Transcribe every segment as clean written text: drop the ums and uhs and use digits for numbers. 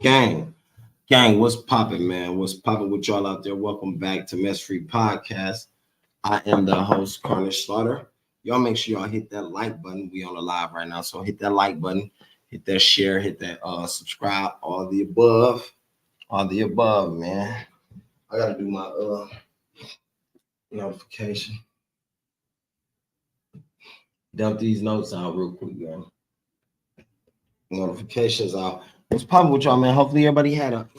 Gang, what's popping, man? What's popping with y'all out there? Welcome back to Mess Free Podcast. I am the host, Carnage Slaughter. Y'all make sure y'all hit that like button. We on the live right now, so hit that like button, hit that share, hit that subscribe, all the above, man. I gotta do my notification. Dump these notes out real quick, gang. Notifications out. What's popping with y'all, man? Hopefully everybody had a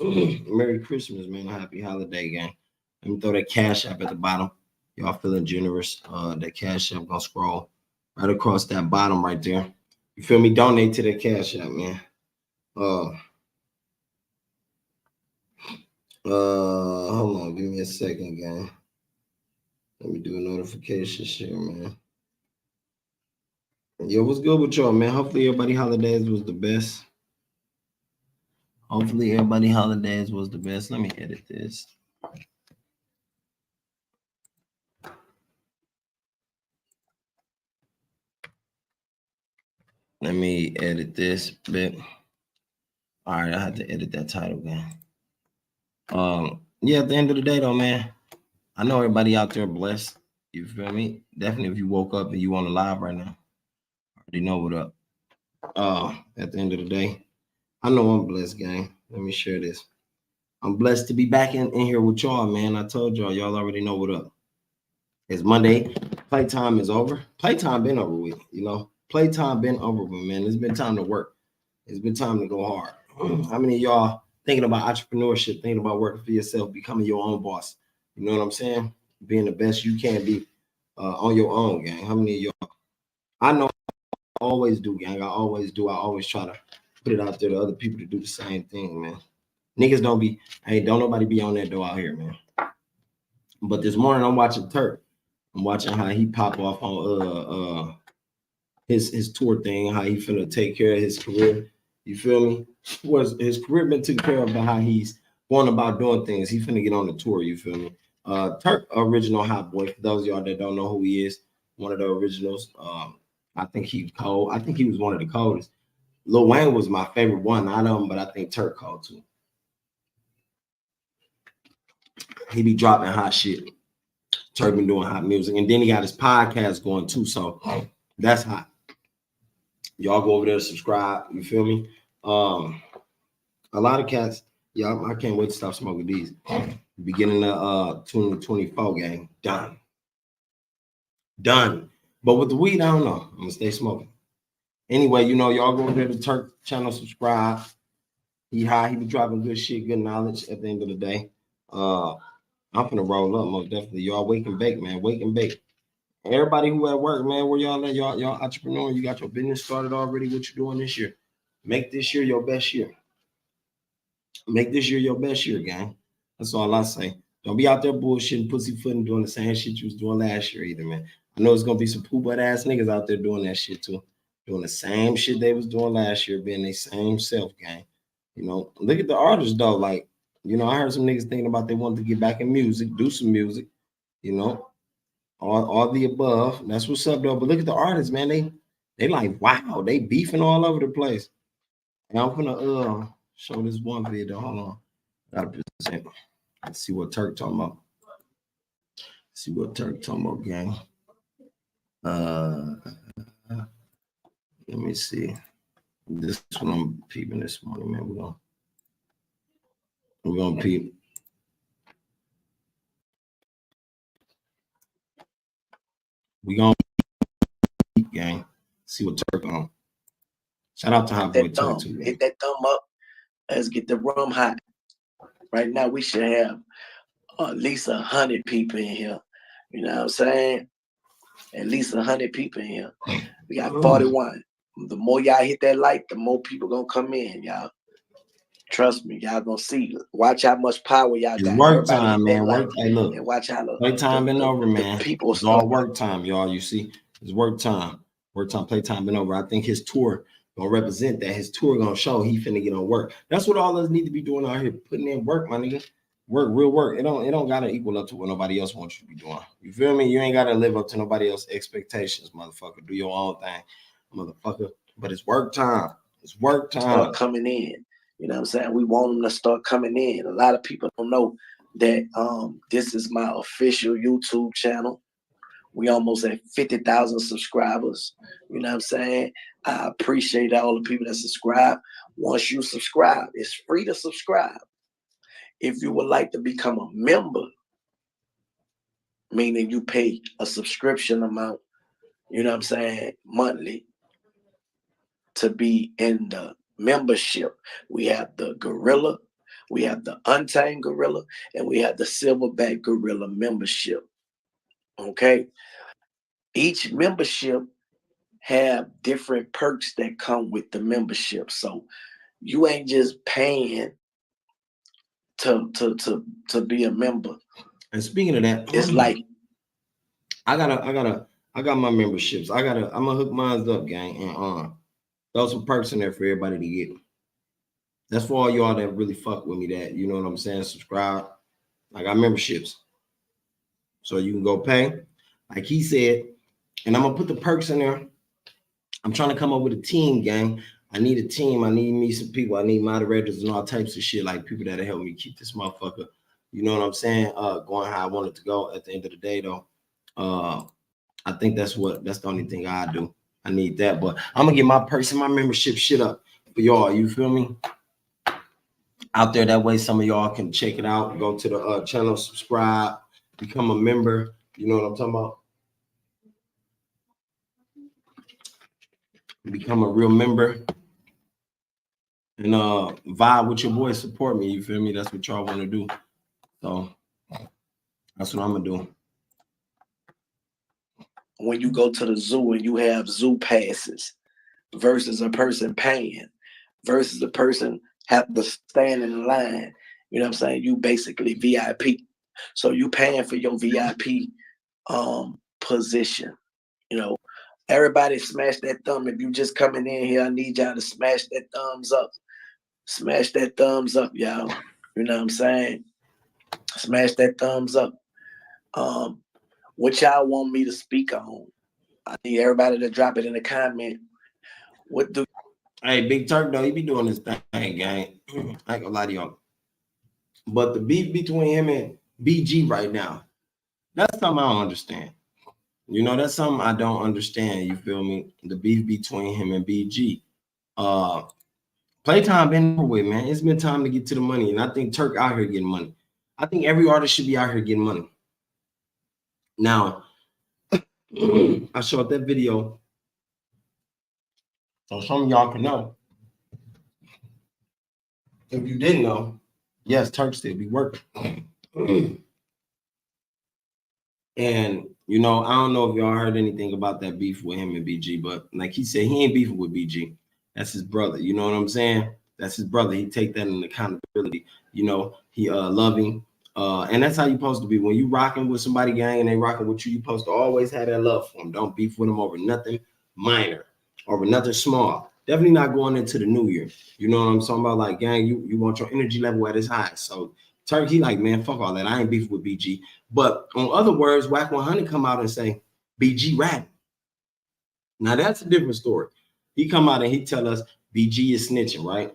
Merry Christmas, man. Happy holiday, gang. Let me throw that cash app at the bottom. Y'all feeling generous. That cash app gonna scroll right across that bottom right there. You feel me? Donate to that cash app, man. Hold on, give me a second, gang. Let me do a notification share, man. Yo, what's good with y'all, man? Hopefully everybody holidays was the best. Hopefully everybody holidays was the best. Let me edit this. Let me edit this bit. All right, I had to edit that title, man. Yeah, at the end of the day, though, man, I know everybody out there blessed. You feel me? Definitely, if you woke up and you on the live right now, I already know what up. At the end of the day, I know I'm blessed, gang. Let me share this. I'm blessed to be back in here with y'all, man. I told y'all already know what up. It's Monday. Playtime is over. Playtime been over with, you know. Playtime been over with, man. It's been time to work. It's been time to go hard. How many of y'all thinking about entrepreneurship, thinking about working for yourself, becoming your own boss? You know what I'm saying? Being the best you can be on your own, gang. How many of y'all? I know I always do, gang. I always do. I always try to put it out there to other people to do the same thing, man. Niggas don't nobody be on that door out here, man. But this morning I'm watching Turk. I'm watching how he pop off on his tour thing, how he finna take care of his career. You feel me? His career been taken care of by how he's going about doing things. He finna get on the tour, you feel me? Turk, original hot boy. For those of y'all that don't know who he is, one of the originals. I think he's cold. I think he was one of the coldest. Lil Wayne was my favorite one out of them, but I think Turk cold too. He be dropping hot shit. Turk been doing hot music, and then he got his podcast going too, so that's hot. Y'all go over there, subscribe. You feel me? A lot of cats. Yeah, I can't wait to stop smoking these. Beginning of 2024, gang. Done. But with the weed, I don't know. I'm gonna stay smoking. Anyway, you know, y'all go over there to Turk channel, subscribe. He high. He be dropping good shit, good knowledge. At the end of the day, I'm finna roll up most definitely. Y'all wake and bake, man. Wake and bake. Everybody who at work, man, where y'all at? Y'all entrepreneur. You got your business started already. What you doing this year? Make this year your best year. Make this year your best year, gang. That's all I say. Don't be out there bullshitting, pussyfooting, doing the same shit you was doing last year either, man. I know it's gonna be some poo butt ass niggas out there doing that shit too. Doing the same shit they was doing last year, being their same self, gang. You know, look at the artists though. Like, you know, I heard some niggas thinking about they wanted to get back in music, do some music, you know. All the above. That's what's up though. But look at the artists, man. They like, wow, they beefing all over the place. And I'm gonna show this one video. Hold on. Gotta present. Let's see what Turk talking about. See what Turk talking about, gang. Let me see. This one I'm peeping this morning, man. We're gonna peep. We gonna peep, gang. See what Turk on. Shout out to Hot Boy Turk too. Hit that thumb up. Let's get the room hot. Right now we should have at least 100 people in here. You know what I'm saying? At least 100 people in here. We got 41. The more y'all hit that like, the more people gonna come in, y'all. Trust me, y'all gonna see. Watch how much power y'all got. Work time, man. Work. Hey, look. And watch how work time been over, man. People it's all work time, y'all. You see, it's work time. Work time, playtime been over. I think his tour gonna represent that. His tour gonna show he finna get on work. That's what all of us need to be doing out here, putting in work, my nigga. Work, real work. It don't gotta equal up to what nobody else wants you to be doing. You feel me? You ain't gotta live up to nobody else's expectations, motherfucker. Do your own thing, motherfucker. But it's work time. It's work time. Start coming in. You know what I'm saying? We want them to start coming in. A lot of people don't know that this is my official YouTube channel. We almost at 50,000 subscribers. You know what I'm saying? I appreciate all the people that subscribe. Once you subscribe, it's free to subscribe. If you would like to become a member, meaning you pay a subscription amount, you know what I'm saying, monthly, to be in the membership. We have the gorilla, we have the untamed gorilla, and we have the silverback gorilla membership. Okay. Each membership have different perks that come with the membership. So you ain't just paying to be a member. And speaking of that, It's like I got my memberships. I'm gonna hook mine up, gang, and throw some perks in there for everybody to get. That's for all y'all that really fuck with me. That you know what I'm saying. Subscribe. I got memberships, so you can go pay, like he said, and I'm gonna put the perks in there. I'm trying to come up with a team, gang. I need a team. I need me some people. I need moderators and all types of shit, like people that'll help me keep this motherfucker. You know what I'm saying? Going how I want it to go. At the end of the day, though, I think that's the only thing I do. I need that, but I'm gonna get my person, my membership shit up for y'all. You feel me? Out there, that way some of y'all can check it out. Go to the channel, subscribe, become a member. You know what I'm talking about? Become a real member and vibe with your boy, support me. You feel me? That's what y'all want to do. So that's what I'm gonna do. when you go to the zoo and you have zoo passes versus a person paying versus a person have to stand in line. You know what I'm saying? You basically VIP. So you paying for your VIP position. You know, everybody smash that thumb. If you just coming in here, I need y'all to smash that thumbs up. Smash that thumbs up, y'all. You know what I'm saying? Smash that thumbs up. What y'all want me to speak on? I need everybody to drop it in the comment. What do Hey, Big Turk, though, he be doing this thing, gang. I ain't gonna lie to y'all. But the beef between him and BG right now, that's something I don't understand. You know, that's something I don't understand. You feel me? The beef between him and BG. Playtime been over with, man. It's been time to get to the money, and I think Turk out here getting money. I think every artist should be out here getting money. Now, I showed that video, so some of y'all can know. If you didn't know, yes, Turk still be working. And you know, I don't know if y'all heard anything about that beef with him and BG, but like he said, he ain't beefing with BG. That's his brother. You know what I'm saying? That's his brother. He take that in accountability. You know, he love him. And that's how you supposed to be. When you rocking with somebody, gang, and they rocking with you, you supposed to always have that love for them. Don't beef with them over nothing minor, over nothing small. Definitely not going into the new year. You know what I'm talking about? Like, gang, you want your energy level at its highest. So Turk, he like, man, fuck all that. I ain't beefing with BG. But on other words, Whack 100 come out and say, BG ratting. Now that's a different story. He come out and he tell us BG is snitching, right?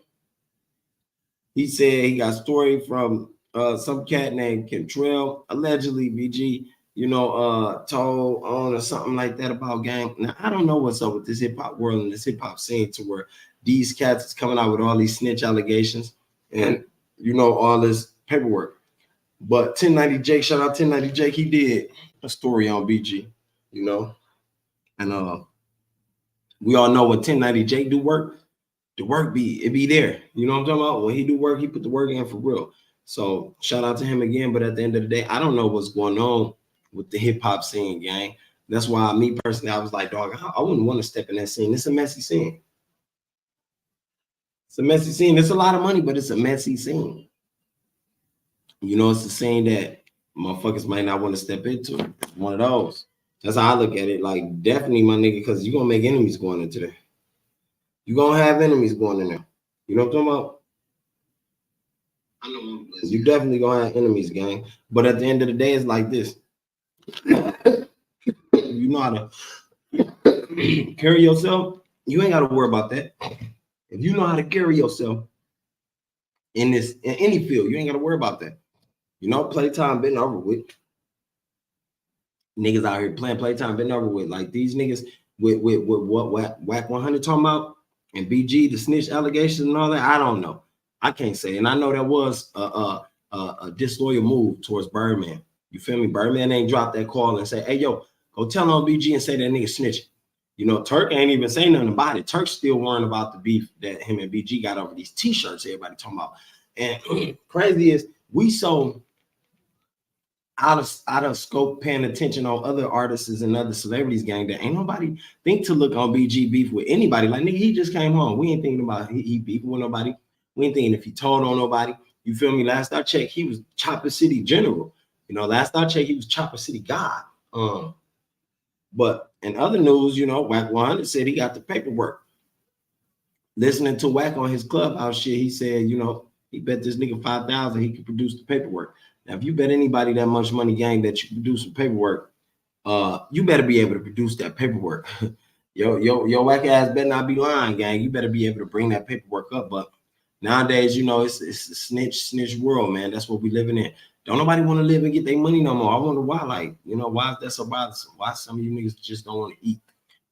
He said he got a story from some cat named Kentrell. Allegedly, BG, you know, told on or something like that about gang. Now, I don't know what's up with this hip-hop world and this hip-hop scene to where these cats is coming out with all these snitch allegations and, you know, all this paperwork. But 1090 Jake, shout out 1090 Jake, he did a story on BG, you know, and we all know when 1090 Jake do work, the work be there. You know what I'm talking about? When he do work, he put the work in for real. So shout out to him again. But at the end of the day, I don't know what's going on with the hip hop scene, gang. That's why me personally, I was like, dog, I wouldn't want to step in that scene. It's a messy scene. It's a messy scene. It's a lot of money, but it's a messy scene. You know, it's the scene that motherfuckers might not want to step into. It's one of those. That's how I look at it. Like, definitely, my nigga, because you're going to make enemies going into there. You're going to have enemies going in there. You know what I'm talking about? I know. You definitely going to have enemies, gang. But at the end of the day, it's like this. You know how to carry yourself. You ain't got to worry about that. If you know how to carry yourself, in any field. You ain't got to worry about that. You know, playtime been over with. Niggas out here playing playtime been over with. Like these niggas with what Whack 100 talking about and BG the snitch allegations and all that. I don't know. I can't say. And I know that was a disloyal move towards Birdman. You feel me? Birdman ain't dropped that call and say, hey yo, go tell on BG and say that nigga snitching. You know, Turk ain't even saying nothing about it. Turk's still worrying about the beef that him and BG got over these t-shirts everybody talking about. And crazy is we so out of scope paying attention on other artists and other celebrities gang that ain't nobody think to look on BG beef with anybody. Like nigga, he just came home. We ain't thinking about he beefing with nobody. We ain't thinking if he told on nobody. You feel me? Last I checked, he was Chopper City General. You know, last I checked, he was Chopper City God. But in other news, you know, Whack 100 said he got the paperwork. Listening to Whack on his Clubhouse shit, he said, you know, he bet this nigga 5,000 he could produce the paperwork. Now, if you bet anybody that much money, gang, that you produce some paperwork, you better be able to produce that paperwork. Your whack ass better not be lying, gang. You better be able to bring that paperwork up. But nowadays, you know, it's a snitch world, man. That's what we living in. Don't nobody want to live and get their money no more. I wonder why, like, you know, why is that so bothersome? Why some of you niggas just don't want to eat?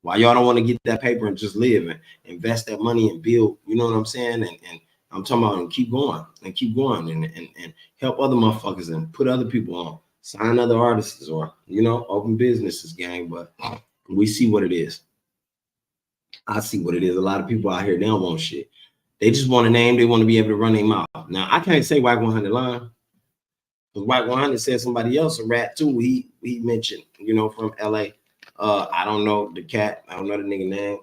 Why y'all don't want to get that paper and just live and invest that money and build, you know what I'm saying? And I'm talking about and keep going and help other motherfuckers and put other people on, sign other artists or, you know, open businesses, gang. But we see what it is. I see what it is. A lot of people out here, they don't want shit. They just want a name. They want to be able to run their mouth. Now, I can't say Whack 100 line. Because Whack 100 said somebody else, a rat too, he mentioned, you know, from LA. I don't know the cat. I don't know the nigga name.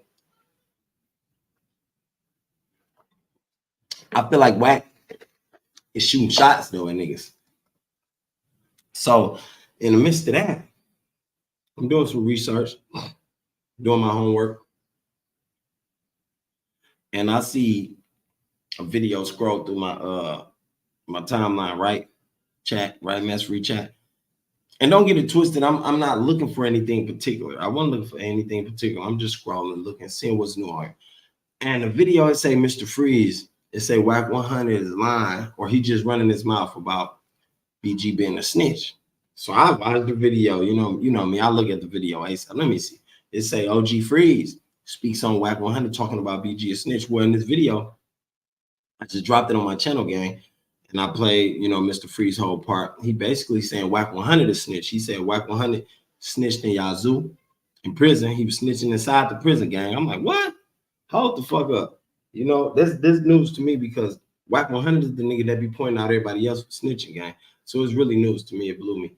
I feel like Whack is shooting shots though at niggas. So in the midst of that, I'm doing some research, doing my homework, and I see a video scroll through my timeline, right? Chat, right? Mess free chat. And don't get it twisted. I'm not looking for anything particular. I wasn't looking for anything particular. I'm just scrolling, looking, seeing what's new on here. And the video, it say Mr. Freeze. It say Whack 100 is lying, or he just running his mouth about BG being a snitch. So I watched the video. You know me. I look at the video. Let me see. It say OG Freeze speaks on Whack 100 talking about BG a snitch. Well, in this video, I just dropped it on my channel, gang. And I played, you know, Mr. Free's whole part. He basically saying Whack 100 is snitch. He said Whack 100 snitched in Yazoo in prison. He was snitching inside the prison, gang. I'm like, what? Hold the fuck up. You know, this news to me because Whack 100 is the nigga that be pointing out everybody else for snitching, gang. So it's really news to me. It blew me.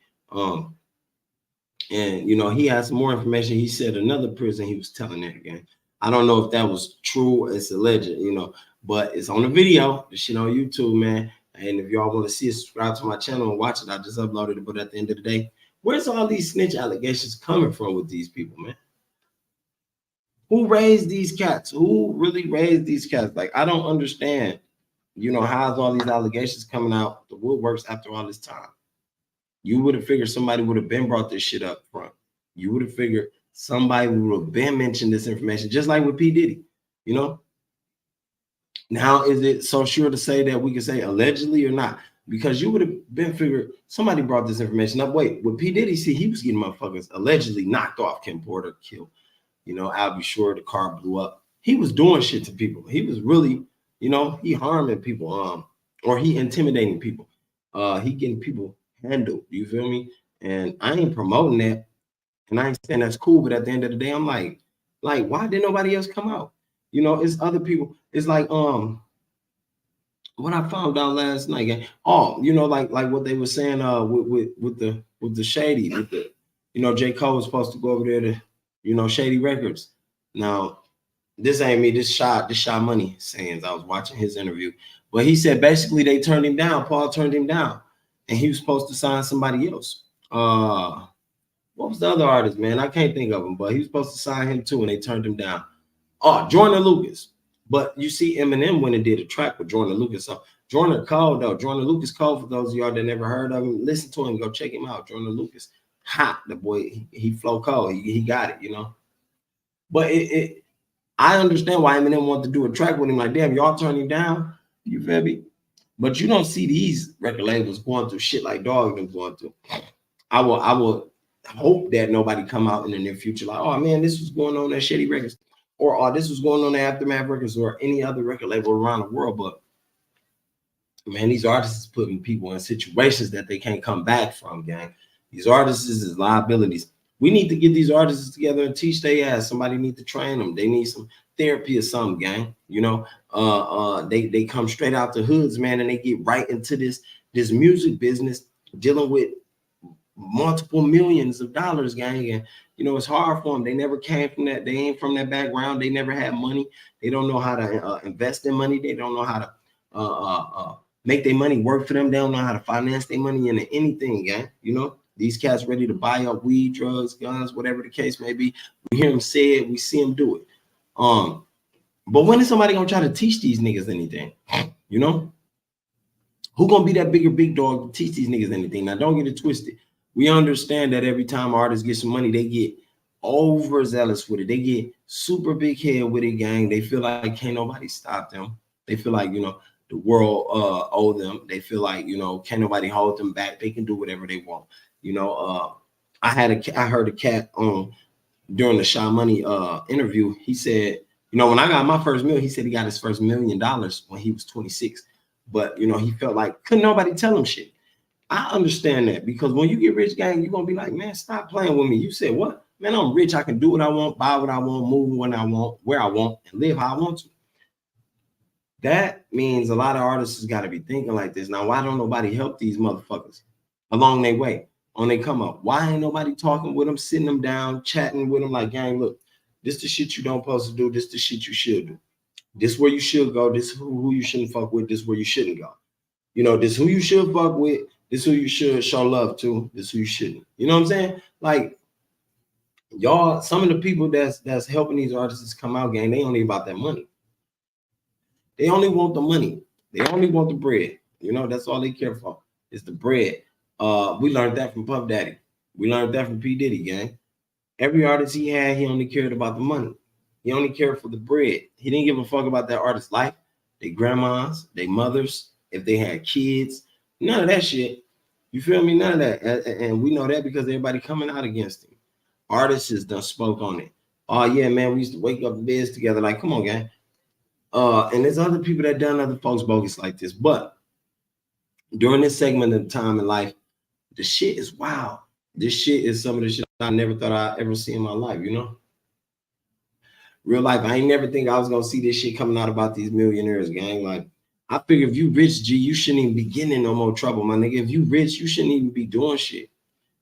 And you know, he has some more information. He said another prison he was telling that again. I don't know if that was true. It's alleged, you know, but it's on the video. The shit on YouTube, man. And if y'all want to see it, subscribe to my channel and watch it. I just uploaded it. But at the end of the day, where's all these snitch allegations coming from with these people, man? Who raised these cats? Who really raised these cats? Like, I don't understand, you know, how's all these allegations coming out the woodworks after all this time? You would have figured somebody would have been brought this shit up front. You would have figured somebody would have been mentioned this information, just like with P. Diddy, you know? Now, is it so sure to say that we can say allegedly or not? Because you would have been figured somebody brought this information up. Wait, with P. Diddy, see, he was getting motherfuckers allegedly knocked off. Kim Porter killed. You know, I'll be sure the car blew up. He was doing shit to people. He was really, you know, he harming people, or he intimidating people. He getting people handled. You feel me? And I ain't promoting that. And I ain't saying that's cool, but at the end of the day, I'm like, why did nobody else come out? You know, it's other people. It's like, what I found out last night. Oh, you know, like what they were saying, with the Shady, with the, you know, J. Cole was supposed to go over there to, you know, Shady Records. Now, this ain't me. This shot money saying I was watching his interview, but he said basically they turned him down. Paul turned him down, and he was supposed to sign somebody else. What was the other artist, man? I can't think of him, but he was supposed to sign him too, and they turned him down. Oh, Jordan Lucas. But you see, Eminem went and did a track with Jordan Lucas. So Jordan Cole, though, Jordan Lucas Cole, for those of y'all that never heard of him, listen to him, go check him out. Jordan Lucas, hot, the boy, he flow cold. He got it, you know. But I understand why Eminem wanted to do a track with him. Like, damn, y'all turned him down. You feel me? But you don't see these record labels going through shit like Dog them going through. I will hope that nobody come out in the near future like, oh man, this was going on at Shady Records, or oh, this was going on at Aftermath Records or any other record label around the world. But man, these artists is putting people in situations that they can't come back from, gang. These artists is liabilities. We need to get these artists together and teach their ass. Somebody need to train them. They need some therapy or something, gang. You know, they come straight out the hoods, man, and they get right into this music business, dealing with multiple millions of dollars, gang. And you know, it's hard for them. They never came from that. They ain't from that background. They never had money. They don't know how to invest in money. They don't know how to make their money work for them. They don't know how to finance their money into anything, gang. You know, these cats ready to buy up weed, drugs, guns, whatever the case may be. We hear them say it. We see them do it. But when is somebody gonna try to teach these niggas anything? You know, who gonna be that bigger big dog to teach these niggas anything? Now, don't get it twisted. We understand that every time artists get some money, they get overzealous with it. They get super big head with it, gang. They feel like can't nobody stop them. They feel like, you know, the world owe them. They feel like, you know, can't nobody hold them back. They can do whatever they want. You know, I heard a cat on during the Sha Money interview. He said, you know, when I got my first meal, he said he got his first $1 million when he was 26. But you know, he felt like couldn't nobody tell him shit. I understand that because when you get rich, gang, you're gonna be like, man, stop playing with me. You said what? Man, I'm rich. I can do what I want, buy what I want, move when I want, where I want, and live how I want to. That means a lot of artists has got to be thinking like this. Now, why don't nobody help these motherfuckers along their way on they come up? Why ain't nobody talking with them, sitting them down, chatting with them like, gang, look, this the shit you don't supposed to do. This the shit you should do. This where you should go. This who you shouldn't fuck with. This where you shouldn't go. You know, this who you should fuck with. This who you should show love to. This who you shouldn't. You know what I'm saying? Like y'all, some of the people that's helping these artists come out, gang, they only about that money. They only want the money. They only want the bread. You know, that's all they care for is the bread. We learned that from Puff Daddy. We learned that from P. Diddy, gang. Every artist he had, he only cared about the money. He only cared for the bread. He didn't give a fuck about that artist's life, their grandmas, their mothers, if they had kids, none of that shit. You feel me? None of that. And we know that because everybody coming out against him. Artists just done spoke on it. Oh yeah, man, we used to wake up in beds together. Like, come on, gang. And there's other people that done other folks bogus like this. But during this segment of time in life, the shit is wild. This shit is some of the shit I never thought I'd ever see in my life, you know? Real life, I ain't never think I was gonna see this shit coming out about these millionaires, gang. Like, I figure if you rich, G, you shouldn't even be getting in no more trouble, my nigga. If you rich, you shouldn't even be doing shit.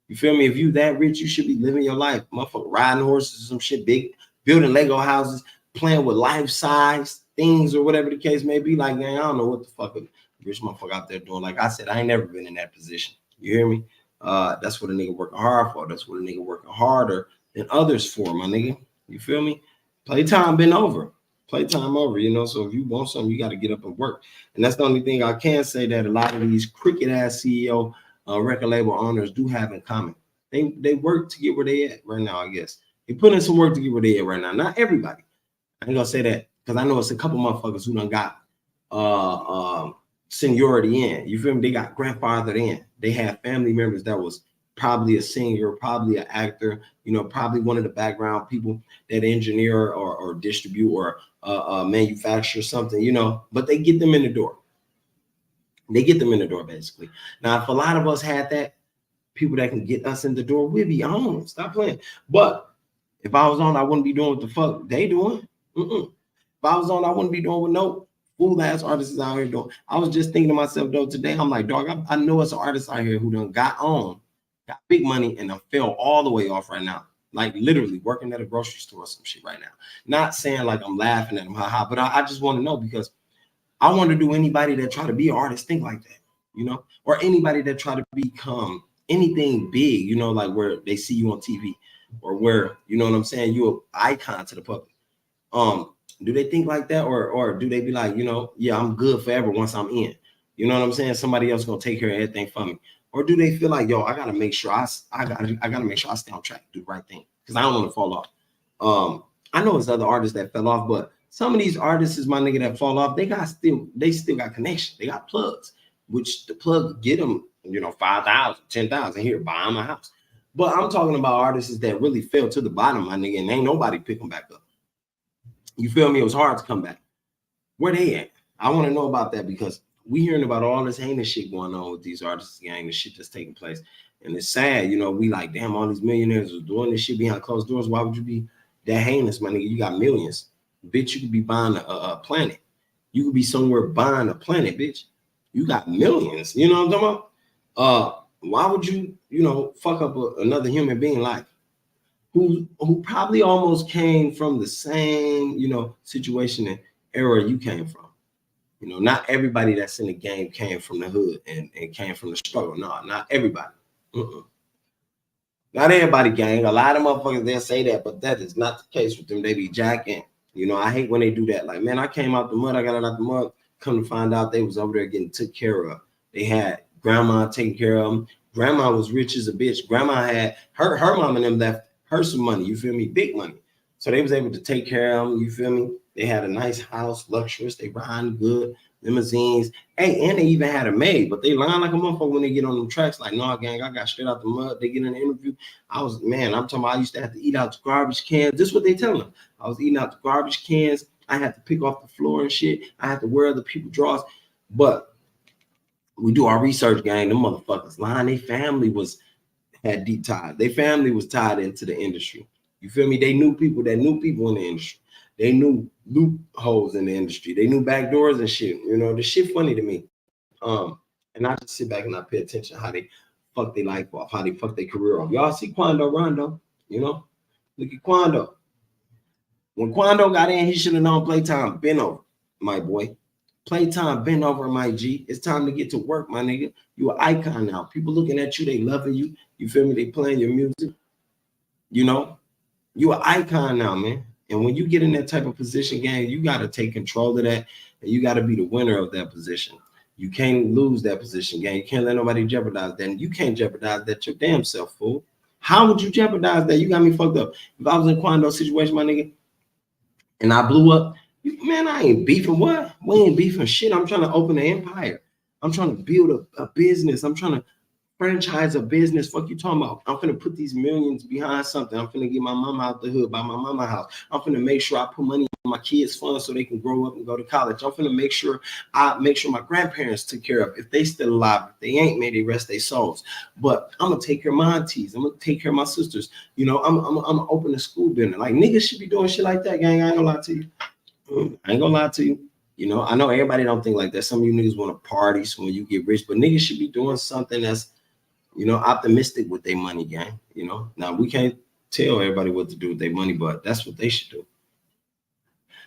You feel me? If you that rich, you should be living your life. Motherfucker, riding horses, some shit big, building Lego houses, playing with life-size things or whatever the case may be. Like, gang, I don't know what the fuck a rich motherfucker out there doing. Like I said, I ain't never been in that position. You hear me? That's what a nigga working hard for. That's what a nigga working harder than others for, my nigga. You feel me? Playtime been over. Playtime over, you know. So if you want something, you got to get up and work. And that's the only thing I can say that a lot of these cricket ass CEO record label owners do have in common. They work to get where they at right now, I guess. They put in some work to get where they at right now. Not everybody. I ain't gonna say that because I know it's a couple motherfuckers who done got seniority in. You feel me? They got grandfathered in. They have family members that was probably a singer, probably an actor, you know, probably one of the background people that engineer or distribute or manufacture something, you know, but they get them in the door. They get them in the door, basically. Now, if a lot of us had that, people that can get us in the door, we'd be on. Stop playing. But if I was on, I wouldn't be doing what the fuck they doing. If I was on, I wouldn't be doing what no fool ass artists out here doing. I was just thinking to myself though today, I'm like, dog, I know it's an artist out here who done got on, got big money, and done fell all the way off right now. Like literally working at a grocery store or some shit right now. Not saying like I'm laughing at them, haha, but I just want to know because I wonder, do anybody that try to be an artist think like that, you know, or anybody that try to become anything big, you know, like where they see you on TV or where, you know what I'm saying, you're an icon to the public. Do they think like that, or do they be like, you know, yeah, I'm good forever once I'm in, you know what I'm saying? Somebody else gonna take care of everything for me, or do they feel like, yo, I gotta make sure I gotta make sure I stay on track, do the right thing because I don't want to fall off. I know it's other artists that fell off, but Some of these artists is my nigga that fall off. They still got connections. They got plugs, which the plug get them, 5,000, 10,000 here, buy them a house. But I'm talking about artists that really fell to the bottom, my nigga, and ain't nobody pick them back up. You feel me? It was hard to come back. Where they at? I want to know about that because we hearing about all this heinous shit going on with these artists, gang, the shit that's taking place. And it's sad, we like, damn, all these millionaires are doing this shit behind closed doors. Why would you be that heinous, my nigga? You got millions. Bitch, you could be buying a planet. You could be somewhere buying a planet, bitch. You got millions. You know what I'm talking about? Why would you, fuck up another human being life who probably almost came from the same, situation and era you came from? Not everybody that's in the game came from the hood and came from the struggle. No, not everybody. Mm-mm. Not everybody, gang. A lot of motherfuckers, they'll say that, but that is not the case with them. They be jacking. I hate when they do that. Like, man, I came out the mud. I got out the mud. Come to find out they was over there getting took care of. They had grandma taking care of them. Grandma was rich as a bitch. Grandma had her mom and them left her some money. You feel me? Big money. So they was able to take care of them. You feel me? They had a nice house, luxurious. They riding good, limousines. Hey, and they even had a maid, but they lying like a motherfucker when they get on them tracks. Like, nah, gang, I got straight out the mud. They get in the interview. I'm talking about I used to have to eat out the garbage cans. This is what they tell them. I was eating out the garbage cans. I had to pick off the floor and shit. I had to wear other people's drawers. But we do our research, gang. Them motherfuckers lying. Their family had deep ties. Their family was tied into the industry. You feel me? They knew people that knew people in the industry. They knew loopholes in the industry. They knew back doors and shit. The shit funny to me. And I just sit back and I pay attention how they fuck their life off, how they fuck their career off. Y'all see Quando Rondo, Look at Quando. When Quando got in, he should have known playtime been over, my boy. Playtime been over, my G. It's time to get to work, my nigga. You an icon now. People looking at you, they loving you. You feel me? They playing your music. You an icon now, man. And when you get in that type of position, gang, you got to take control of that. And you got to be the winner of that position. You can't lose that position, gang. You can't let nobody jeopardize that. And you can't jeopardize that your damn self, fool. How would you jeopardize that? You got me fucked up. If I was in Quando's situation, my nigga, and I blew up, man, I ain't beefing what? We ain't beefing shit. I'm trying to open an empire. I'm trying to build a business. I'm trying to franchise a business. Fuck you talking about? I'm finna put these millions behind something. I'm finna get my mama out the hood, buy my mama house. I'm finna make sure I put money in my kids' funds so they can grow up and go to college. I'm finna make sure my grandparents took care of. If they still alive, if they ain't, may they rest their souls. But I'm gonna take care of my aunties. I'm gonna take care of my sisters. I'm gonna open a school business. Like, niggas should be doing shit like that, gang. I ain't gonna lie to you. I ain't gonna lie to you. I know everybody don't think like that. Some of you niggas want to party so when you get rich, but niggas should be doing something that's optimistic with their money, gang. Now we can't tell everybody what to do with their money, but that's what they should do.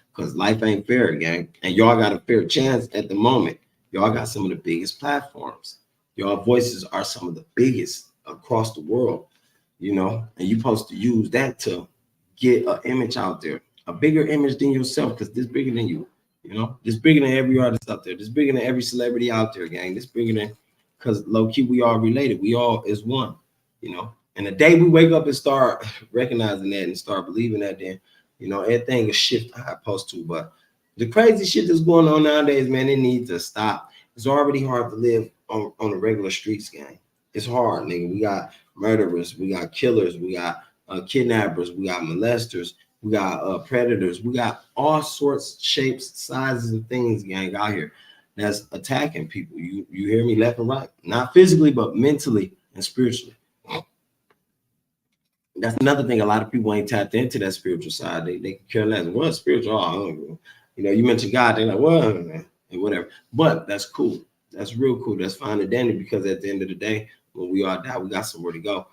Because life ain't fair, gang. And y'all got a fair chance at the moment. Y'all got some of the biggest platforms. Y'all voices are some of the biggest across the world, and you're supposed to use that to get an image out there, a bigger image than yourself, because this bigger than you, this bigger than every artist out there, this bigger than every celebrity out there, gang. This bigger than, because low key, we all related. We all is one, And the day we wake up and start recognizing that and start believing that, then, everything is shift how it's supposed to. But the crazy shit that's going on nowadays, man, it needs to stop. It's already hard to live on the regular streets, gang. It's hard, nigga. We got murderers, we got killers, we got kidnappers, we got molesters, we got predators, we got all sorts, shapes, sizes, and things, gang, out here that's attacking people. You hear me, left and right, not physically, but mentally and spiritually. That's another thing. A lot of people ain't tapped into that spiritual side. They care less. What spiritual? Oh, you mentioned God, they're like, what, and whatever. But that's cool. That's real cool. That's fine and dandy, because at the end of the day, when we all die, we got somewhere to go.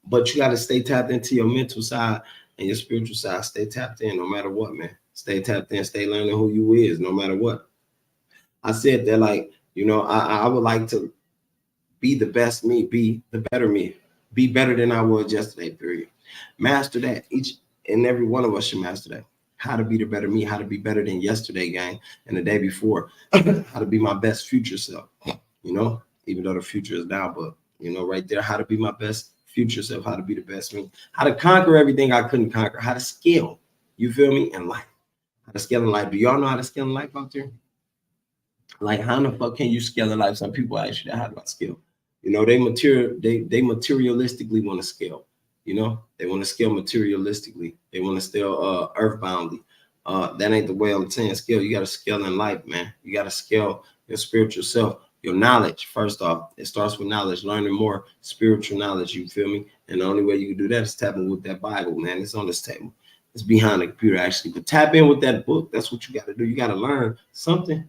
But you got to stay tapped into your mental side and your spiritual side. Stay tapped in, no matter what, man. Stay tapped in. Stay learning who you is, no matter what. I said that, like, I would like to be the best me, be the better me, be better than I was yesterday, period. Master that. Each and every one of us should master that. How to be the better me, how to be better than yesterday, gang, and the day before. How to be my best future self, even though the future is now, but, right there, how to be my best future self, how to be the best me, how to conquer everything I couldn't conquer, how to scale, you feel me, in life. How to scale in life. Do y'all know how to scale in life out there? Like, how in the fuck can you scale in life? Some people ask you that. How do I scale? You know, they materialistically want to scale. You know, they want to scale materialistically. They want to scale earthboundly. That ain't the way I'm saying scale. You got to scale in life, man. You got to scale your spiritual self, your knowledge. First off, it starts with knowledge, learning more spiritual knowledge. You feel me? And the only way you can do that is tapping with that Bible, man. It's on this table. It's behind the computer actually, but tap in with that book. That's what you got to do. You got to learn something.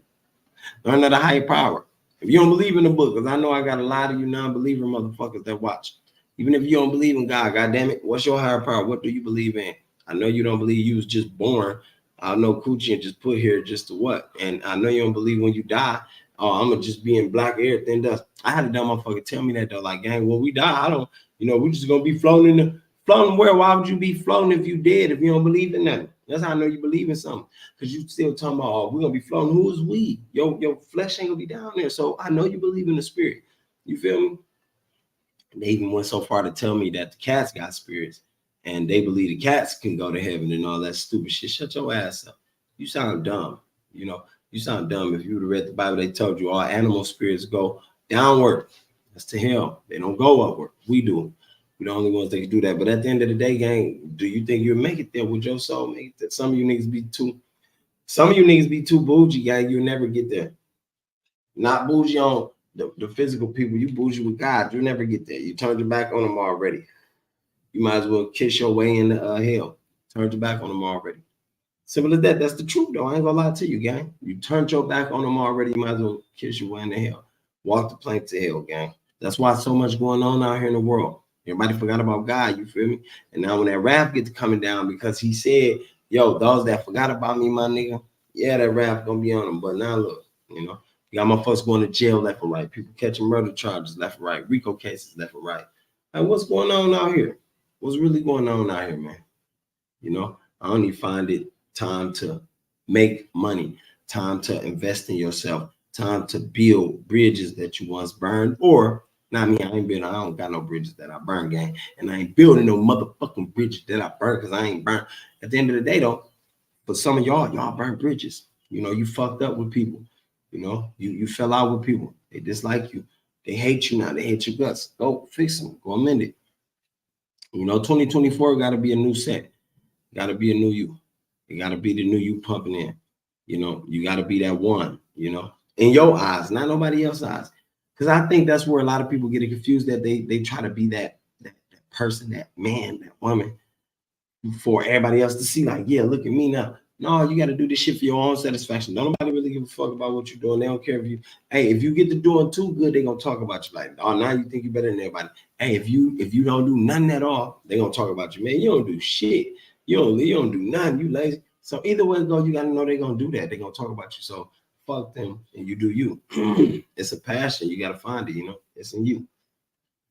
Learn of the higher power. If you don't believe in the book, because I know I got a lot of you non-believer motherfuckers that watch. Even if you don't believe in God, God damn it, what's your higher power? What do you believe in? I know you don't believe you was just born. I know Coochie and just put here just to what? And I know you don't believe when you die, oh, I'm gonna just be in black everything does. I had a dumb motherfucker tell me that though, like, gang, when we die, I don't, we just gonna be floating where? Why would you be floating if you dead if you don't believe in nothing? That's how I know you believe in something. Because you still talking about, oh, we're gonna be floating. Who is we? Your flesh ain't gonna be down there. So I know you believe in the spirit. You feel me? They even went so far to tell me that the cats got spirits and they believe the cats can go to heaven and all that stupid shit. Shut your ass up. You sound dumb. You sound dumb. If you would have read the Bible, they told you all animal spirits go downward. That's to hell. They don't go upward. We do. We're the only ones that can do that. But at the end of the day, gang, do you think you'll make it there with your soul? Make it there? Some of you niggas be too bougie, gang. You'll never get there. Not bougie on the physical people. You bougie with God. You'll never get there. You turned your back on them already. You might as well kiss your way into hell. Turned your back on them already. Simple as that. That's the truth, though. I ain't gonna lie to you, gang. You turned your back on them already. You might as well kiss your way into hell. Walk the plank to hell, gang. That's why so much going on out here in the world. Everybody forgot about God, you feel me? And now when that wrath gets coming down because he said, yo, those that forgot about me, my nigga, yeah, that wrath gonna be on them. But now look, you got motherfuckers going to jail left and right. People catching murder charges left and right. RICO cases left and right. Like, what's going on out here? What's really going on out here, man? I only find it time to make money, time to invest in yourself, time to build bridges that you once burned, or not me. I don't got no bridges that I burned, gang, and I ain't building no motherfucking bridges that I burned because I ain't burned. At the end of the day, though, for some of y'all burned bridges. You fucked up with people. You fell out with people. They dislike you. They hate you now. They hate your guts. Go fix them. Go amend it. 2024 got to be a new set. Got to be a new you. It got to be the new you pumping in. You got to be that one, in your eyes, not nobody else's eyes. Because I think that's where a lot of people get confused, that they try to be that person, that man, that woman, for everybody else to see, like, yeah, look at me now. No, you got to do this shit for your own satisfaction. Don't nobody really give a fuck about what you're doing. They don't care if you get to doing too good, they're gonna talk about you like, oh, now you think you're better than everybody. Hey, if you don't do nothing at all, they're gonna talk about you. Man, you don't do shit. You don't do nothing. You lazy. So either way it goes, you gotta know they're gonna do that. They're gonna talk about you. So fuck them and you do you. It's a passion. You gotta find it, it's in you.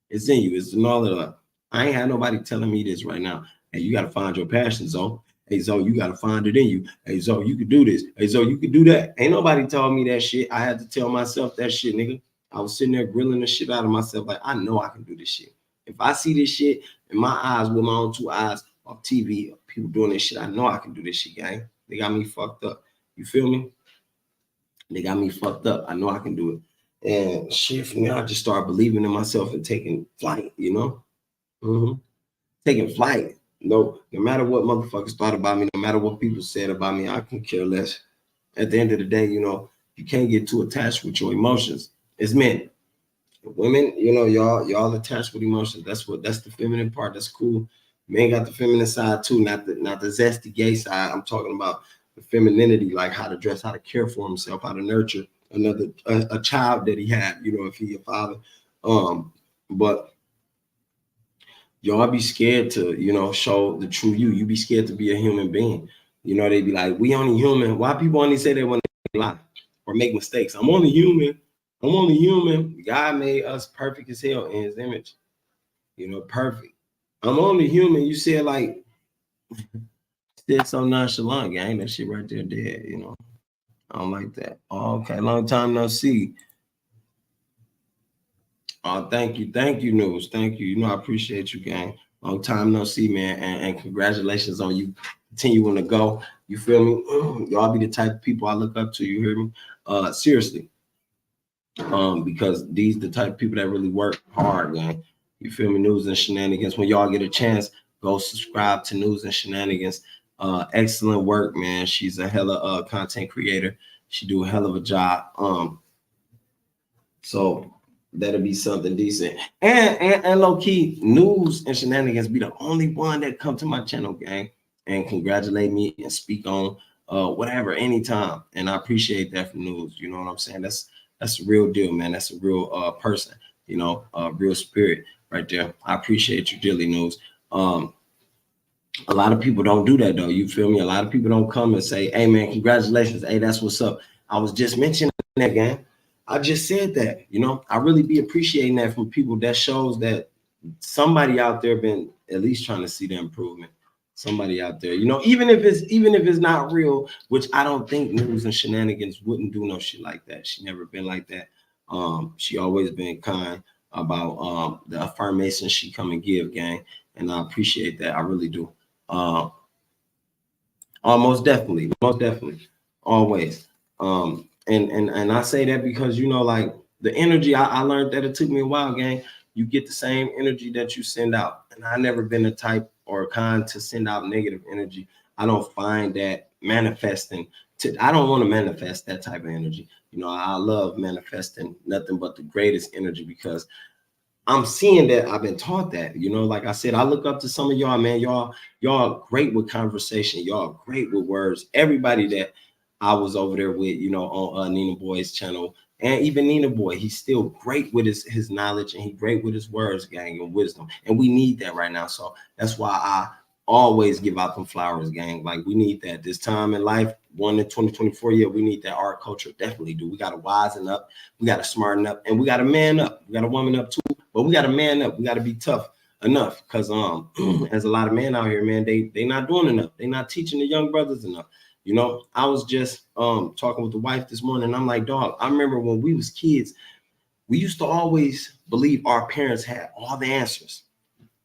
It's in you. It's in all of that. I ain't had nobody telling me this right now. Hey, you gotta find your passion, Zo. Hey, Zo, you gotta find it in you. Hey, Zo, you could do this. Hey, Zo, you could do that. Ain't nobody told me that shit. I had to tell myself that shit, nigga. I was sitting there grilling the shit out of myself. Like, I know I can do this shit. If I see this shit in my eyes with my own two eyes on TV, people doing this shit, I know I can do this shit, gang. They got me fucked up. You feel me? They got me fucked up. I know I can do it. And shit, from there, I just started believing in myself and taking flight, Taking flight. No matter what motherfuckers thought about me, no matter what people said about me, I can care less. At the end of the day, you can't get too attached with your emotions. It's men. Women, y'all attached with emotions. That's the feminine part. That's cool. Men got the feminine side too, not the zesty gay side. I'm talking about the femininity, like how to dress, how to care for himself, how to nurture a child that he had, if he a father. But y'all be scared to, show the true you. You be scared to be a human being. They be like, we only human. Why people only say that when they lie or make mistakes? I'm only human. I'm only human. God made us perfect as hell in his image. Perfect. I'm only human. You see it like, still so nonchalant, gang. That shit right there dead, I don't like that. Oh, okay, long time no see. Oh, thank you, News. Thank you. I appreciate you, gang. Long time no see, man, and congratulations on you continuing to go. You feel me? Y'all be the type of people I look up to. You hear me? Seriously. Because these the type of people that really work hard, man. You feel me? News and Shenanigans. When y'all get a chance, go subscribe to News and Shenanigans. Excellent work, man. She's a hella content creator. She do a hell of a job. So that'll be something decent. And low key, News and Shenanigans be the only one that come to my channel, gang, and congratulate me and speak on whatever anytime. And I appreciate that from News. You know what I'm saying? That's a real deal, man. That's a real person, you know, real spirit right there. I appreciate you dearly, News. A lot of people don't do that though. You feel me? A lot of people don't come and say, "Hey man, congratulations. Hey, that's what's up." I was just mentioning that, gang. I just said that. You know, I really be appreciating that from people. That shows that somebody out there been at least trying to see the improvement. Somebody out there, you know, even if it's not real, which I don't think News and Shenanigans wouldn't do no shit like that. She never been like that. She always been kind about the affirmation she come and give, gang, and I appreciate that. I really do. Uh, most definitely, always. And I say that because you know, like the energy. I learned that it took me a while, gang. You get the same energy that you send out, and I never been a type or a kind to send out negative energy. I don't find that manifesting. I don't want to manifest that type of energy. You know, I love manifesting nothing but the greatest energy because I'm seeing that I've been taught that, you know, like I said, I look up to some of y'all, man. Y'all great with conversation. Y'all great with words. Everybody that I was over there with, you know, on Nina Boy's channel, and even Nina Boy, he's still great with his knowledge and he great with his words, gang, and wisdom. And we need that right now. So that's why I always give out them flowers, gang. Like we need that this time in life, one in 2024 year, we need that art culture. Definitely do. We got to wisen up, we got to smarten up, and we got to man up. We got to woman up too. But we got to man up. We got to be tough enough because as a lot of men out here, man, they not doing enough. They not teaching the young brothers enough. You know, I was just talking with the wife this morning. And I'm like, dog, I remember when we was kids, we used to always believe our parents had all the answers.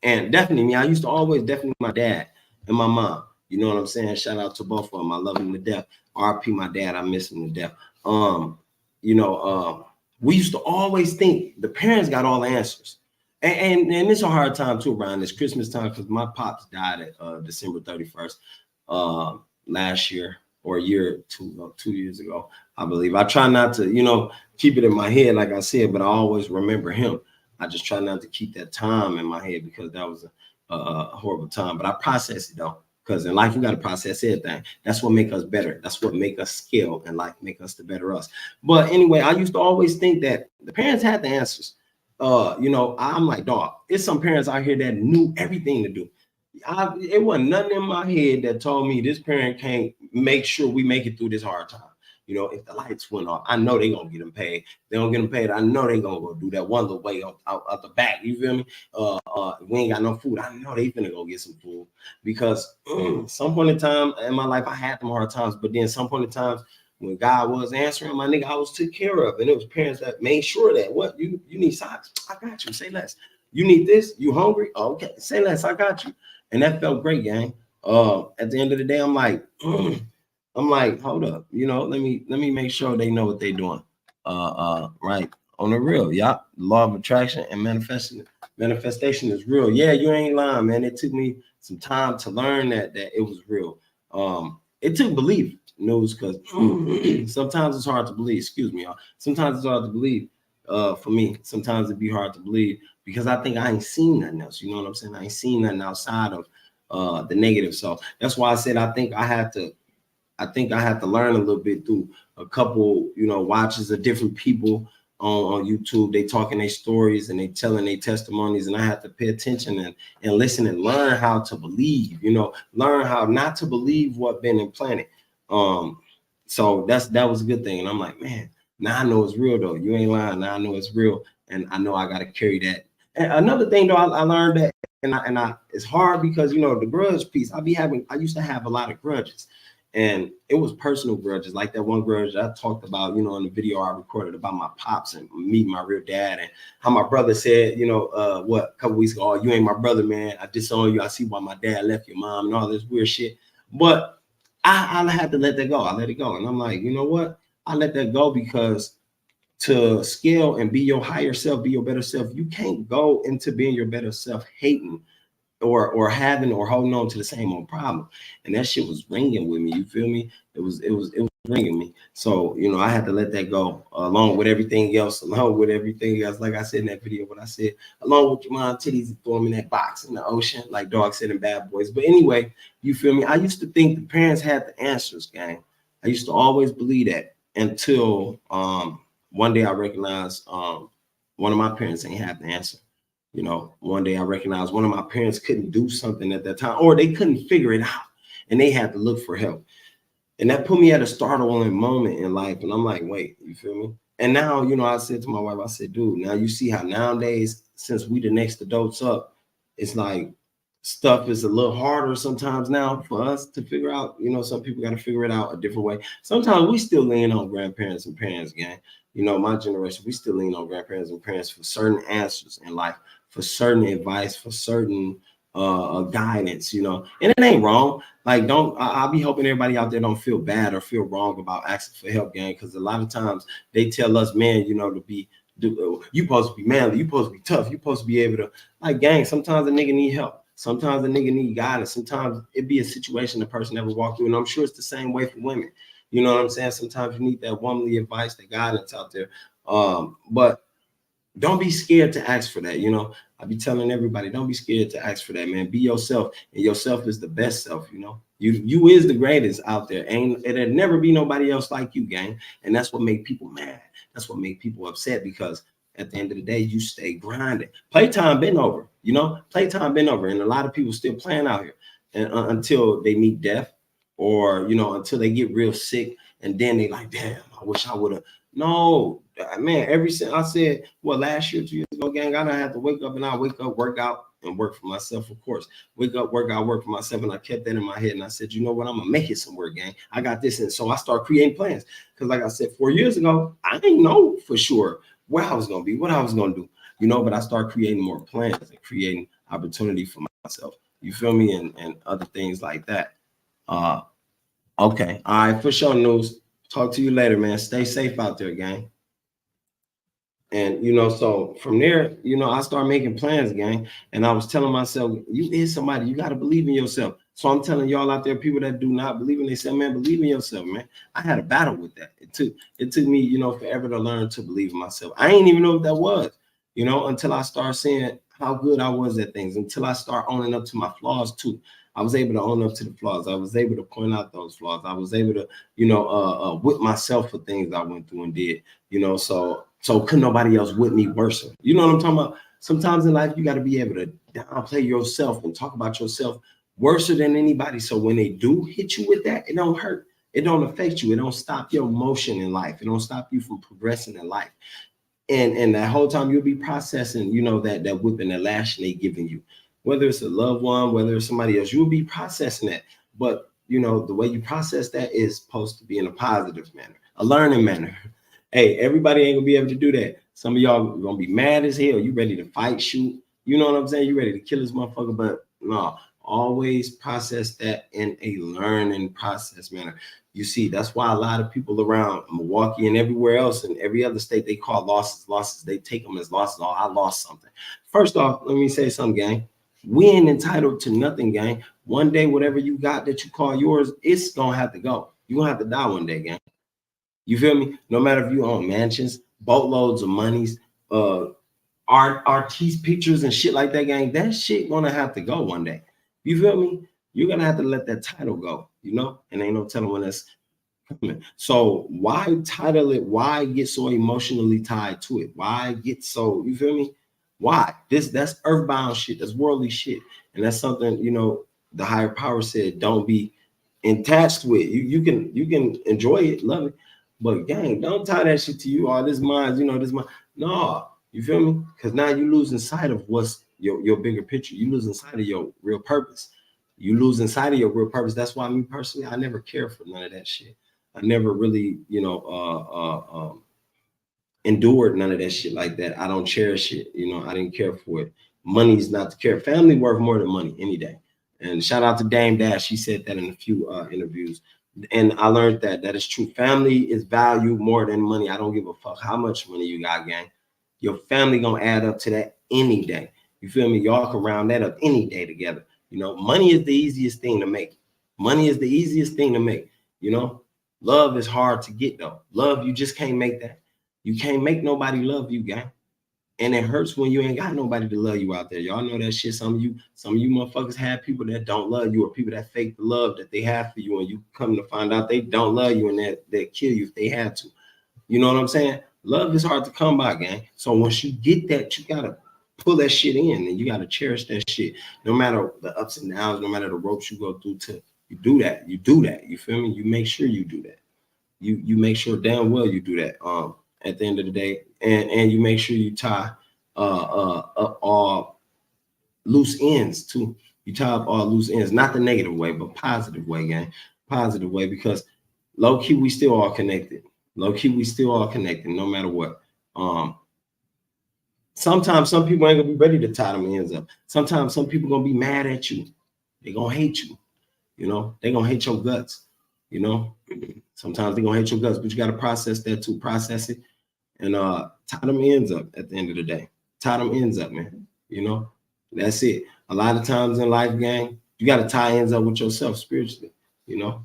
And definitely me, I used to always definitely my dad and my mom. You know what I'm saying? Shout out to both of them. I love them to death. RP my dad, I miss him to death. You know, we used to always think the parents got all the answers. And it's a hard time too around this Christmas time because my pops died at December 31st last year or a year or 2 years ago, I believe. I try not to, you know, keep it in my head, like I said, but I always remember him. I just try not to keep that time in my head because that was a horrible time. But I process it though, because in life we got to process everything. That's what make us better. That's what make us skill in life, make us the better us. But anyway, I used to always think that the parents had the answers. You know, I'm like, dog, it's some parents out here that knew everything to do. It wasn't nothing in my head that told me this parent can't make sure we make it through this hard time. You know, if the lights went off, I know they gonna get them paid. They don't get them paid. I know they gonna go do that one little way out the back. You feel me? We ain't got no food. I know they finna go get some food because some point in time in my life I had them hard times, but then some point in time when God was answering my nigga, I was took care of, and it was parents that made sure that what you need socks, I got you. Say less. You need this. You hungry? Oh, okay. Say less. I got you. And that felt great, gang. At the end of the day, I'm like. I'm like, hold up, you know, let me make sure they know what they're doing. Right on the real, yeah. Law of attraction and manifestation is real. Yeah, you ain't lying, man. It took me some time to learn that it was real. It took belief, news, because sometimes it's hard to believe. Excuse me, y'all. Sometimes it's hard to believe. For me, sometimes it'd be hard to believe because I think I ain't seen nothing else. You know what I'm saying? I ain't seen nothing outside of the negative. So that's why I said I think I had to learn a little bit through a couple, you know, watches of different people on YouTube. They talking their stories and they telling their testimonies, and I had to pay attention and listen and learn how to believe, you know, learn how not to believe what been implanted. So that was a good thing. And I'm like, man, now I know it's real though. You ain't lying. Now I know it's real, and I know I got to carry that. And another thing though, I learned that, and I it's hard because you know the grudge piece. I used to have a lot of grudges. And it was personal grudges, like that one grudge I talked about, you know, in the video I recorded about my pops and meeting my real dad, and how my brother said, you know, a couple weeks ago, oh, you ain't my brother, man. I disown you. I see why my dad left your mom and all this weird shit. But I had to let that go. I let it go. And I'm like, you know what? I let that go because to scale and be your higher self, be your better self, you can't go into being your better self hating or having or holding on to the same old problem. And that shit was ringing with me. You feel me? It was ringing me. So I had to let that go, along with everything else, along with everything else. Like I said in that video, what I said, along with your mom titties and throw them in that box in the ocean, like Dog said in Bad Boys. But anyway, you feel me? I used to think the parents had the answers, gang. I used to always believe that until one day I recognized one of my parents ain't have the answer. One day I recognized one of my parents couldn't do something at that time, or they couldn't figure it out, and they had to look for help. And that put me at a startling moment in life. And I'm like, wait, you feel me? And now, I said to my wife, I said, dude, now you see how nowadays, since we the next adults up, it's like stuff is a little harder sometimes now for us to figure out. Some people got to figure it out a different way. Sometimes we still lean on grandparents and parents, gang. My generation, we still lean on grandparents and parents for certain answers in life, for certain advice, for certain guidance, and it ain't wrong. Like, I'll be hoping everybody out there don't feel bad or feel wrong about asking for help, gang, because a lot of times they tell us, man, you supposed to be manly, you supposed to be tough, you supposed to be able to, like, gang, sometimes a nigga need help. Sometimes a nigga need guidance. Sometimes it be a situation the person never walked through. And I'm sure it's the same way for women. You know what I'm saying? Sometimes you need that womanly advice, the guidance out there. But don't be scared to ask for that. I be telling everybody, don't be scared to ask for that, man. Be yourself, and yourself is the best self. You is the greatest out there. Ain't it'll never be nobody else like you, gang. And that's what make people mad. That's what make people upset, because at the end of the day, you stay grinding. Playtime been over. Playtime been over, and a lot of people still playing out here, and until they meet death, or until they get real sick, and then they like, damn, I wish I would have. No, man, I said, well, last year, 2 years ago, gang, I don't have to wake up, and I wake up, work out, and work for myself, of course. Wake up, work out, work for myself. And I kept that in my head. And I said, you know what? I'm going to make it somewhere, gang. I got this. And so I started creating plans. Because like I said, 4 years ago, I didn't know for sure where I was going to be, what I was going to do, but I started creating more plans and creating opportunity for myself. You feel me? And other things like that. Okay. All right. For sure, News. Talk to you later, man. Stay safe out there, gang. And so from there, I started making plans, gang. And I was telling myself, you is somebody, you got to believe in yourself. So I'm telling y'all out there, people that do not believe in themselves, man, believe in yourself, man. I had a battle with that. It took me, forever to learn to believe in myself. I didn't even know what that was, until I started seeing how good I was at things, until I start owning up to my flaws too. I was able to own up to the flaws. I was able to point out those flaws. I was able to, whip myself for things I went through and did, so could nobody else with me worse. You know what I'm talking about? Sometimes in life, you got to be able to downplay yourself and talk about yourself worse than anybody. So when they do hit you with that, it don't hurt. It don't affect you. It don't stop your motion in life. It don't stop you from progressing in life. And that whole time you'll be processing, that whipping, that lashing they giving you, whether it's a loved one, whether it's somebody else, you'll be processing that. But the way you process that is supposed to be in a positive manner, a learning manner. Hey, everybody ain't gonna be able to do that. Some of y'all are gonna be mad as hell. You ready to fight, shoot? You know what I'm saying? You ready to kill this motherfucker? But no, always process that in a learning process manner. You see, that's why a lot of people around Milwaukee and everywhere else in every other state, they call losses. They take them as losses. Oh, I lost something. First off, let me say something, gang. We ain't entitled to nothing, gang. One day, whatever you got that you call yours, it's gonna have to go. You're gonna have to die one day, gang. You feel me? No matter if you own mansions, boatloads of monies, artist pictures and shit like that, gang, that shit gonna have to go one day. You feel me? You're gonna have to let that title go, and ain't no telling when that's coming. So why title it? Why get so emotionally tied to it? Why get so, you feel me? Why? That's earthbound shit, that's worldly shit. And that's something, the higher power said, don't be attached with. You can enjoy it, love it. But gang, don't tie that shit to you. Oh, this mine, this mine. No, you feel me? Because now you losing sight of what's your bigger picture. You losing sight of your real purpose. You losing sight of your real purpose. That's why me personally, I never care for none of that shit. I never really, endured none of that shit like that. I don't cherish it. I didn't care for it. Money's not to care. Family worth more than money any day. And shout out to Dame Dash. She said that in a few interviews. And I learned that is true. Family is valued more than money. I don't give a fuck how much money you got, gang. Your family gonna add up to that any day. You feel me? Y'all can round that up any day together. You know, money is the easiest thing to make. Money is the easiest thing to make. You know, love is hard to get though. Love, you just can't make that. You can't make nobody love you, gang. And it hurts when you ain't got nobody to love you out there. Y'all know that shit. Some of you motherfuckers have people that don't love you, or people that fake the love that they have for you, and you come to find out they don't love you, and that they kill you if they had to. You know what I'm saying? Love is hard to come by, gang. So once you get that, you gotta pull that shit in, and you gotta cherish that shit. No matter the ups and downs, no matter the ropes you go through, to you do that. You do that. You feel me? You make sure you do that. You make sure damn well you do that. At the end of the day, and you make sure you tie up all loose ends too. You tie up all loose ends, not the negative way, but positive way, gang. Positive way, because low key we still all connected. Low key we still all connected, no matter what. Sometimes some people ain't gonna be ready to tie them ends up. Sometimes some people gonna be mad at you. They gonna hate you. You know, they gonna hate your guts. You know, sometimes they gonna hate your guts, but you gotta process that too. Process it and tie them ends up at the end of the day. Tie them ends up, man. You know, that's it. A lot of times in life, gang, you got to tie ends up with yourself spiritually. You know,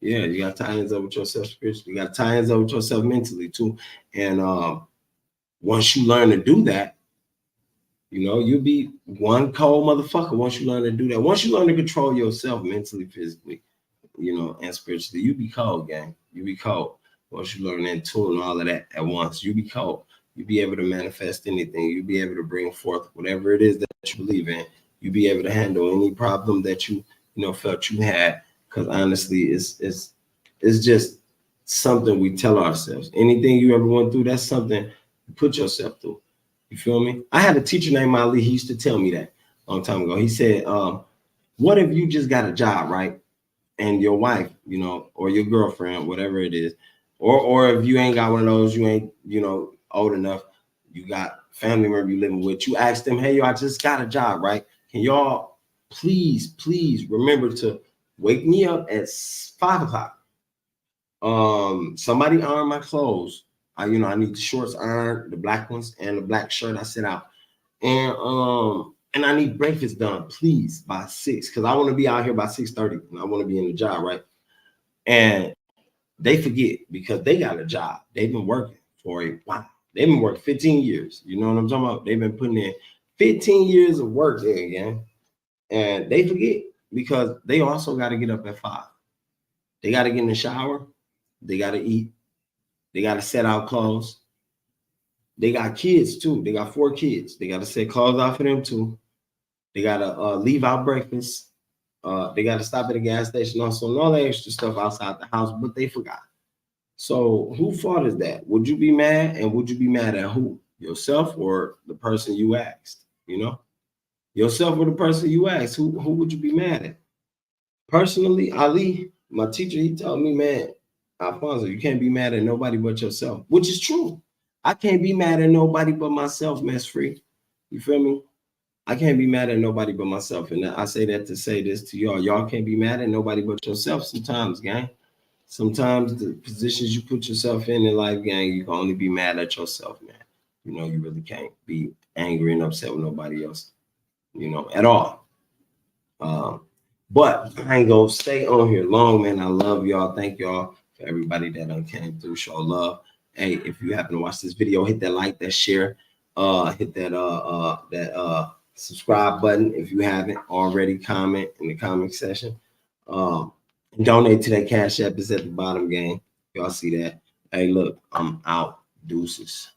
yeah, you got to tie ends up with yourself spiritually. You got to tie ends up with yourself mentally too. And once you learn to do that, you know, you'll be one cold motherfucker. Once you learn to do that, once you learn to control yourself mentally, physically, you know, and spiritually, you be cold, gang. You be cold. Once you learn that tool and all of that at once, you be cold. You be able to manifest anything. You be able to bring forth whatever it is that you believe in. You be able to handle any problem that you know felt you had. Because honestly, it's just something we tell ourselves. Anything you ever went through, that's something you put yourself through. You feel me? I had a teacher named Ali. He used to tell me that a long time ago. He said, "What if you just got a job, right? And your wife, you know, or your girlfriend, whatever it is, or if you ain't got one of those, you ain't, you know, old enough, you got family member you living with, you ask them, hey, yo, I just got a job, right? Can y'all please remember to wake me up at 5 o'clock. Somebody iron my clothes. I need the shorts ironed, the black ones, and the black shirt I set out. And I need breakfast done, please, by 6, because I want to be out here by 6:30 and I want to be in the job, right? And they forget because they got a job. They've been working for a while. They've been working 15 years. You know what I'm talking about? They've been putting in 15 years of work there again. And they forget because they also got to get up at 5. They got to get in the shower. They got to eat. They got to set out clothes. They got kids too. They got 4 kids. They got to set clothes out for them too. They got to leave out breakfast. They got to stop at the gas station also, and all that extra stuff outside the house, but they forgot. So who fault is that? Would you be mad? And would you be mad at who? Yourself or the person you asked? You know, yourself or the person you asked? Who would you be mad at? Personally, Ali, my teacher, he told me, man, Alfonso, you can't be mad at nobody but yourself, which is true. I can't be mad at nobody but myself, man. It's free. You feel me? I can't be mad at nobody but myself. And I say that to say this to y'all. Y'all can't be mad at nobody but yourself sometimes, gang. Sometimes the positions you put yourself in life, gang, you can only be mad at yourself, man. You know, you really can't be angry and upset with nobody else, you know, at all. But I ain't gonna stay on here long, man. I love y'all. Thank y'all for everybody that came through, show love. Hey, if you happen to watch this video, hit that like, that share, hit that subscribe button if you haven't already. Comment in the comment section. And donate to that Cash App is at the bottom, gang. Y'all see that? Hey, look, I'm out. Deuces.